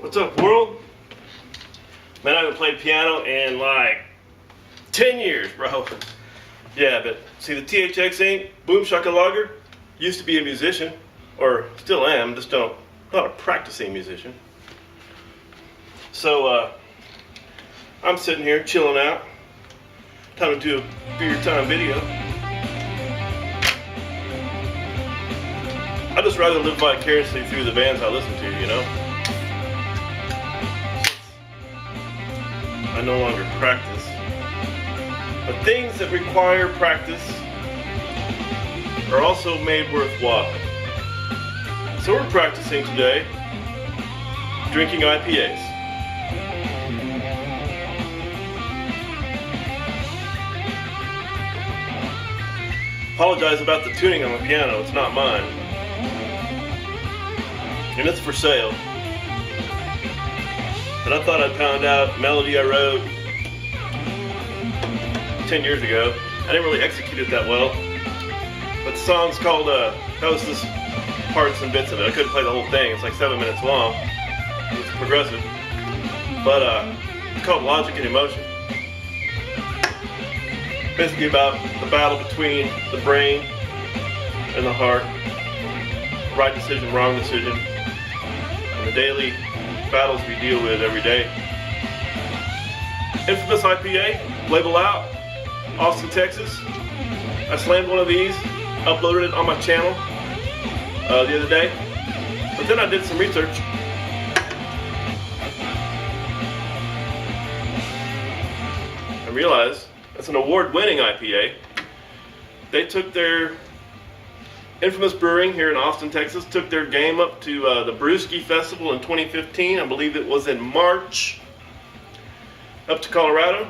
What's up, world? Man, I haven't played piano in like 10 years, bro. Yeah, but see, the ThXinc Boom Shaka Logger used to be a musician, or still am, just not a practicing musician. So I'm sitting here chilling out. Time to do a beer time video. I'd just rather live vicariously through the bands I listen to, you know? I no longer practice. But things that require practice are also made worthwhile. So we're practicing today, drinking IPAs. Apologize about the tuning on the piano, it's not mine. And it's for sale. But I thought I'd pound out a melody I wrote 10 years ago. I didn't really execute it that well. But the song's called, that was just parts and bits of it. I couldn't play the whole thing, it's like 7 minutes long. It's progressive. But it's called Logic and Emotion. Basically about the battle between the brain and the heart. Right decision, wrong decision. And the daily battles we deal with every day. Infamous IPA, label out, Austin, Texas. I slammed one of these, uploaded it on my channel the other day. But then I did some research. I realized it's an award-winning IPA. They took their infamous brewing here in Austin, Texas, took their game up to the Brewski Festival in 2015. I believe it was in March, up to Colorado,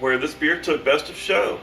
where this beer took best of show.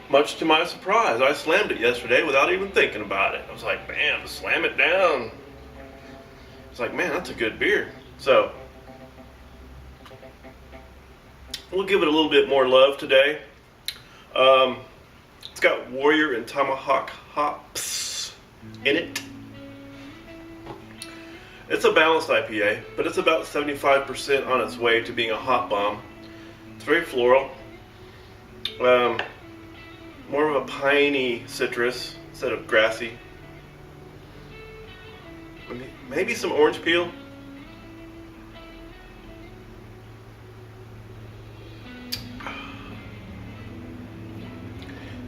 Much to my surprise, I slammed it yesterday without even thinking about it. I was like, bam, slam it down. It's like, man, that's a good beer. So we'll give it a little bit more love today. It's got Warrior and Tomahawk hops in it. It's a balanced IPA, but it's about 75% on its way to being a hot bomb. It's very floral. More of a piney citrus instead of grassy. Maybe some orange peel.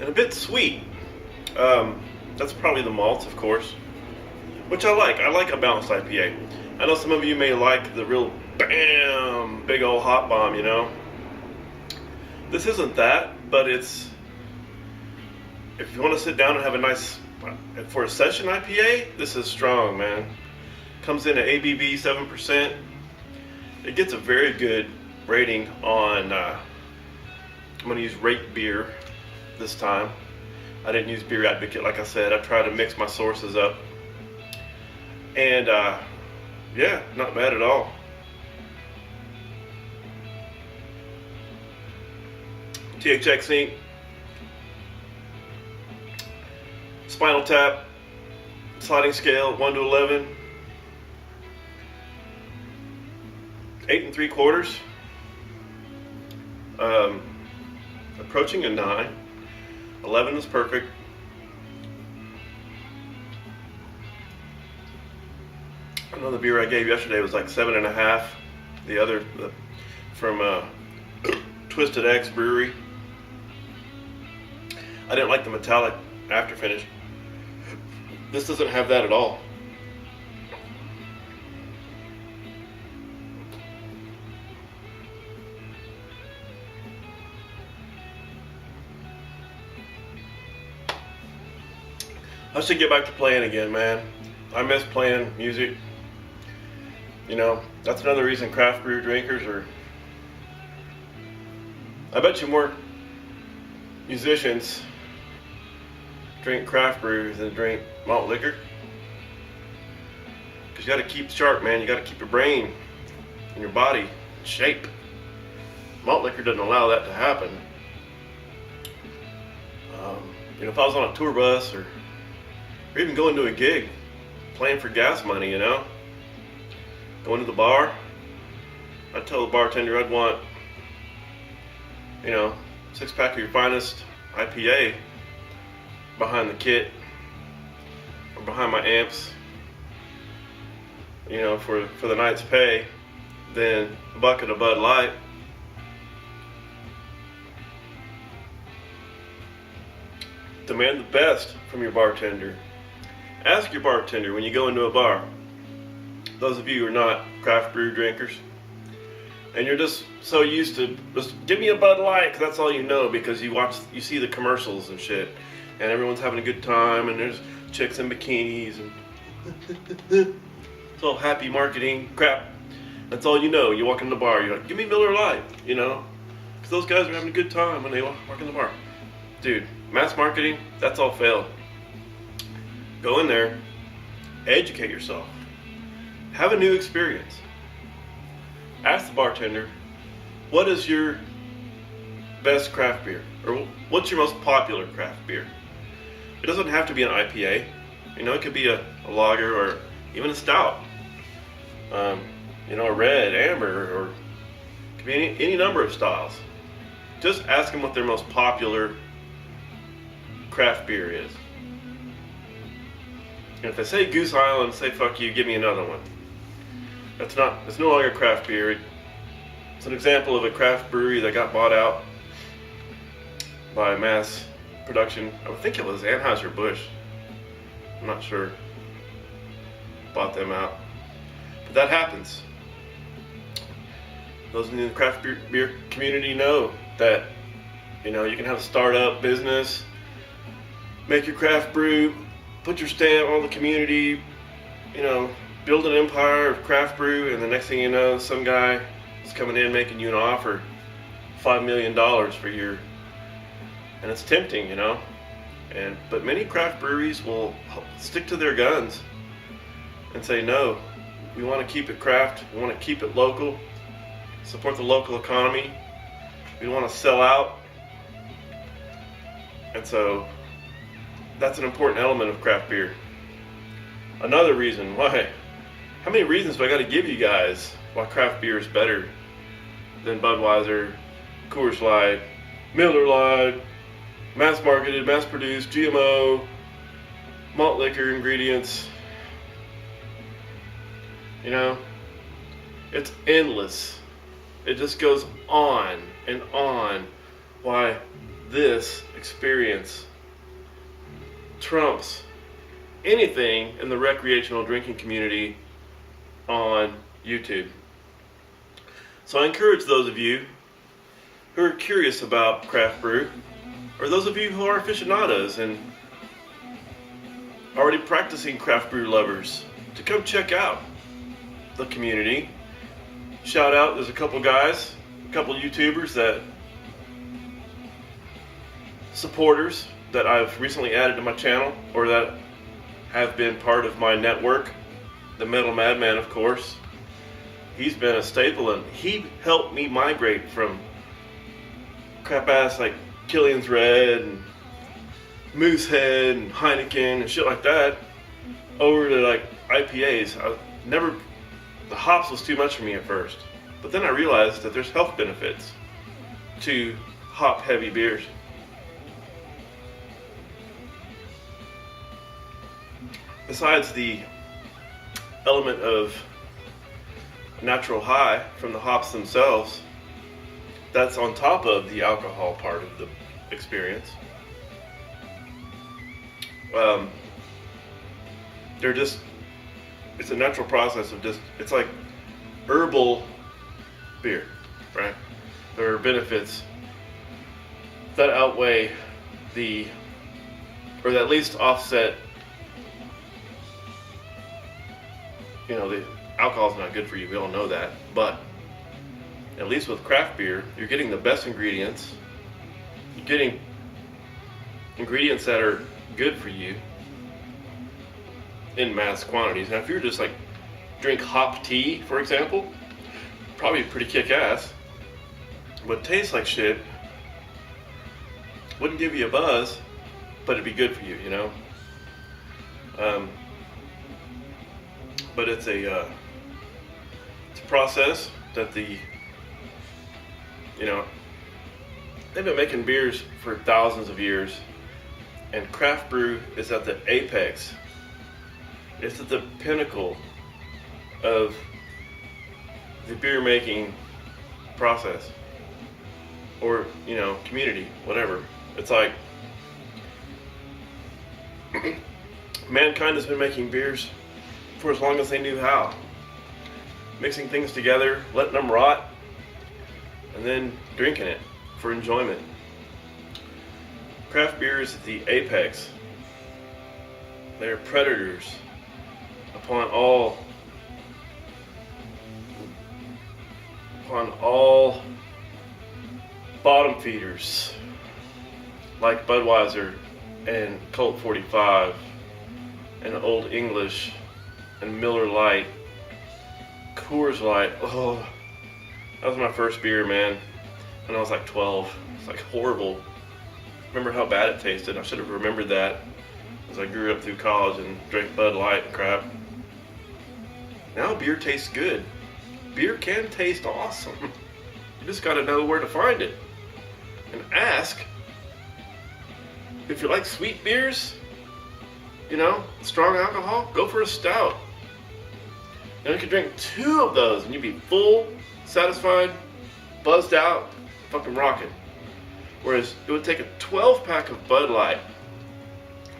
And a bit sweet. That's probably the malts, of course, which I like. I like a balanced IPA. I know some of you may like the real bam, big old hot bomb, you know. This isn't that, but it's, if you want to sit down and have a nice, for a session IPA, this is strong, man. Comes in at ABV 7%. It gets a very good rating on, I'm going to use Rate Beer this time. I didn't use Beer Advocate, like I said. I tried to mix my sources up. And yeah, not bad at all. ThXinc, Spinal Tap, sliding scale 1 to 11, 8 3/4, approaching a 9. 11 is perfect. I know the beer I gave yesterday was like 7.5. The other from Twisted X Brewery. I didn't like the metallic after finish. This doesn't have that at all. I should get back to playing again, man. I miss playing music. You know, that's another reason craft brew drinkers are, I bet you more musicians drink craft brews than drink malt liquor. Because you got to keep sharp, man. You got to keep your brain and your body in shape. Malt liquor doesn't allow that to happen. You know, if I was on a tour bus or even going to a gig, playing for gas money, you know, Going to the bar, I'd tell the bartender I'd want, 6-pack of your finest IPA behind the kit or behind my amps, for the night's pay, then a bucket of Bud Light. Demand the best from your bartender. Ask your bartender when you go into a bar. Those of you who are not craft brew drinkers, and you're just so used to just give me a Bud Light because that's all you know, because you see the commercials and shit, and everyone's having a good time, and there's chicks in bikinis, and it's all happy marketing crap. That's all you know. You walk in the bar, you're like, give me Miller Lite, because those guys are having a good time when they walk in the bar. Dude, mass marketing, that's all failed. Go in there, educate yourself, have a new experience. Ask the bartender, what is your best craft beer? Or what's your most popular craft beer? It doesn't have to be an IPA. It could be a lager or even a stout. A red, amber, or it could be any number of styles. Just ask them what their most popular craft beer is. And if they say Goose Island, say fuck you, give me another one. It's no longer craft beer. It's an example of a craft brewery that got bought out by mass production. I would think it was Anheuser-Busch. I'm not sure. Bought them out. But that happens. Those in the craft beer community know that, you can have a startup business, make your craft brew, put your stamp on the community, build an empire of craft brew, and the next thing you know, some guy is coming in making you an offer, $5 million for your, and it's tempting, but many craft breweries will stick to their guns and say, no, we want to keep it craft, we want to keep it local, support the local economy, we don't want to sell out. And so that's an important element of craft beer. Another reason why, how many reasons do I got to give you guys why craft beer is better than Budweiser, Coors Light, Miller Lite, mass marketed, mass produced, GMO, malt liquor ingredients? It's endless. It just goes on and on why this experience trumps anything in the recreational drinking community on YouTube. So I encourage those of you who are curious about craft brew, or those of you who are aficionados and already practicing craft brew lovers, to come check out the community. Shout out, there's a couple guys, a couple YouTubers supporters that I've recently added to my channel, or that have been part of my network. The Metal Madman, of course. He's been a staple, and he helped me migrate from crap ass like Killian's Red and Moosehead and Heineken and shit like that over to like IPAs. The hops was too much for me at first, but then I realized that there's health benefits to hop heavy beers. Besides the element of natural high from the hops themselves, that's on top of the alcohol part of the experience. It's a natural process of it's like herbal beer, right? There are benefits that outweigh or that at least offset, the alcohol's not good for you, we all know that, but at least with craft beer, you're getting the best ingredients, you're getting ingredients that are good for you in mass quantities. Now if you're just like drink hop tea, for example, probably pretty kick-ass, but tastes like shit, wouldn't give you a buzz, but it'd be good for you, but it's process that the, you know, they've been making beers for thousands of years, and craft brew is at the apex. It's at the pinnacle of the beer making process, or, you know, community, whatever. It's like mankind has been making beers for as long as they knew how. Mixing things together, letting them rot, and then drinking it for enjoyment. Craft beer is at the apex. They're predators upon all bottom feeders like Budweiser and Colt 45 and Old English and Miller Lite, Coors Light. Oh, that was my first beer, man, when I was like 12. It's like horrible. Remember how bad it tasted. I should have remembered that as I grew up through college and drank Bud Light and crap. Now beer tastes good. Beer can taste awesome. You just gotta know where to find it. And ask. If you like sweet beers, you know, strong alcohol, go for a stout. And you can drink 2 of those and you'd be full, satisfied, buzzed out, fucking rocking. Whereas it would take a 12-pack of Bud Light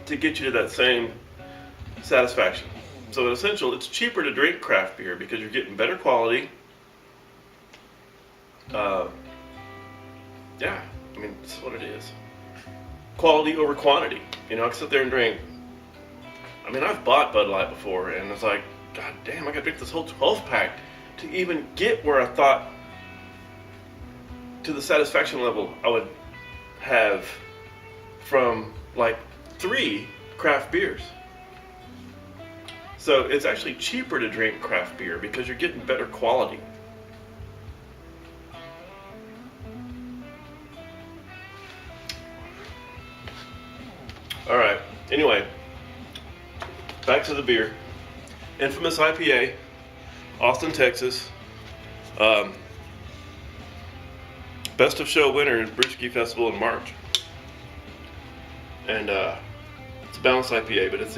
to get you to that same satisfaction. So in essential, it's cheaper to drink craft beer because you're getting better quality. Yeah, I mean, this is what it is. Quality over quantity. You know, I can sit there and drink. I mean, I've bought Bud Light before, and it's like, God damn, I gotta drink this whole 12-pack to even get where I thought, to the satisfaction level I would have from like 3 craft beers. So it's actually cheaper to drink craft beer because you're getting better quality. All right, anyway, back to the beer. Infamous IPA, Austin, Texas. Best of show winner in Brewski Festival in March. And it's a balanced IPA, but it's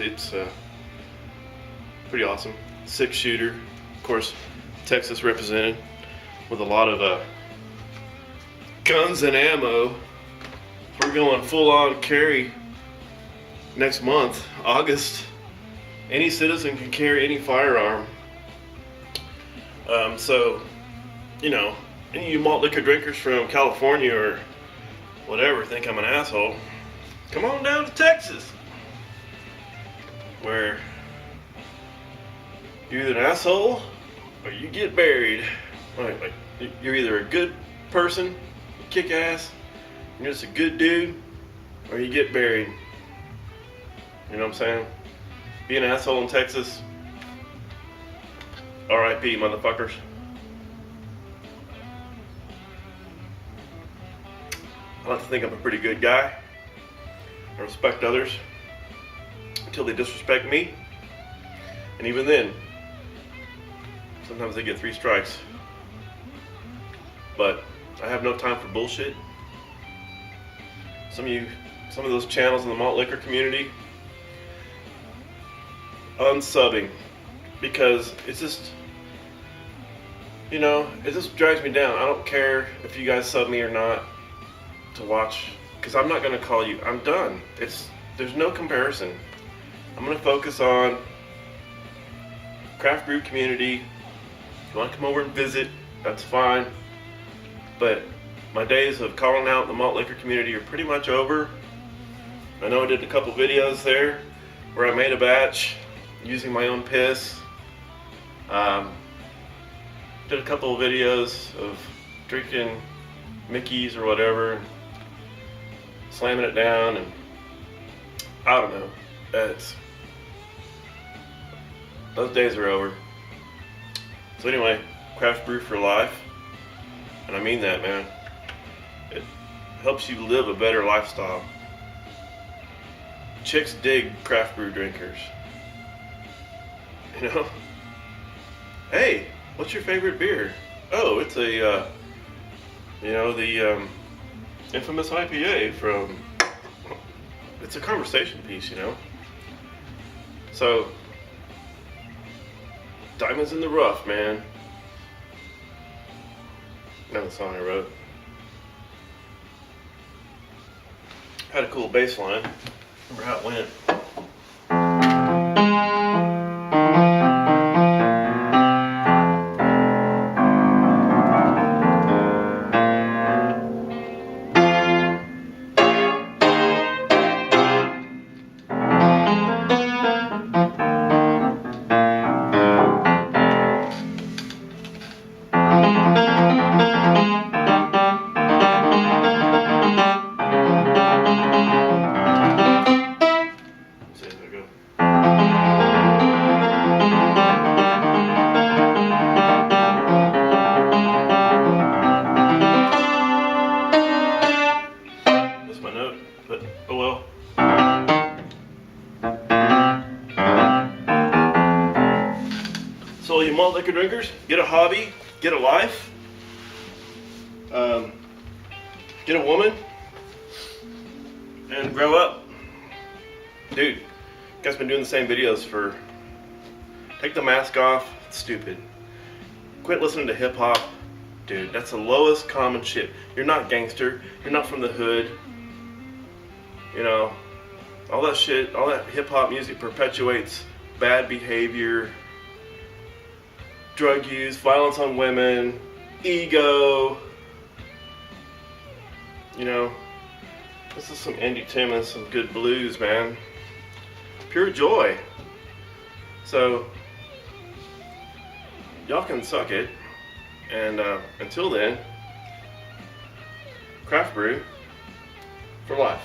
pretty awesome. 6-shooter, of course, Texas represented with a lot of guns and ammo. We're going full on carry next month, August. Any citizen can carry any firearm. So, you know, any of you malt liquor drinkers from California or whatever think I'm an asshole, come on down to Texas, where you're either an asshole or you get buried. Like you're either a good person, you kick ass, you're just a good dude, or you get buried. You know what I'm saying? Being an asshole in Texas, R.I.P. motherfuckers. I like to think I'm a pretty good guy. I respect others until they disrespect me. And even then, sometimes they get 3 strikes. But I have no time for bullshit. Some of those channels in the malt liquor community, unsubbing, because it's just, you know, it just drives me down. I don't care if you guys sub me or not to watch, because I'm not going to call you. I'm done. There's no comparison. I'm going to focus on craft brew community. If you want to come over and visit, that's fine. But my days of calling out the malt liquor community are pretty much over. I know I did a couple videos there where I made a batch using my own piss. Did a couple of videos of drinking Mickey's or whatever, slamming it down, and I don't know. Those days are over. So anyway, craft brew for life, and I mean that, man. It helps you live a better lifestyle. Chicks dig craft brew drinkers. You know? Hey, What's your favorite beer? Oh, it's a, you know, the infamous IPA from, it's a conversation piece, you know. So, diamonds in the rough, man. Another song I wrote. Had a cool bass line. Remember how it went. But oh well. So you malt liquor drinkers, get a hobby, get a life, get a woman, and grow up. Dude, you guys been doing the same videos for, take the mask off, it's stupid. Quit listening to hip hop. Dude, that's the lowest common shit. You're not gangster, you're not from the hood. You know, all that shit, all that hip-hop music perpetuates bad behavior, drug use, violence on women, ego. You know, this is some Andy Tim and some good blues, man. Pure joy. So, y'all can suck it. And until then, craft brew for life.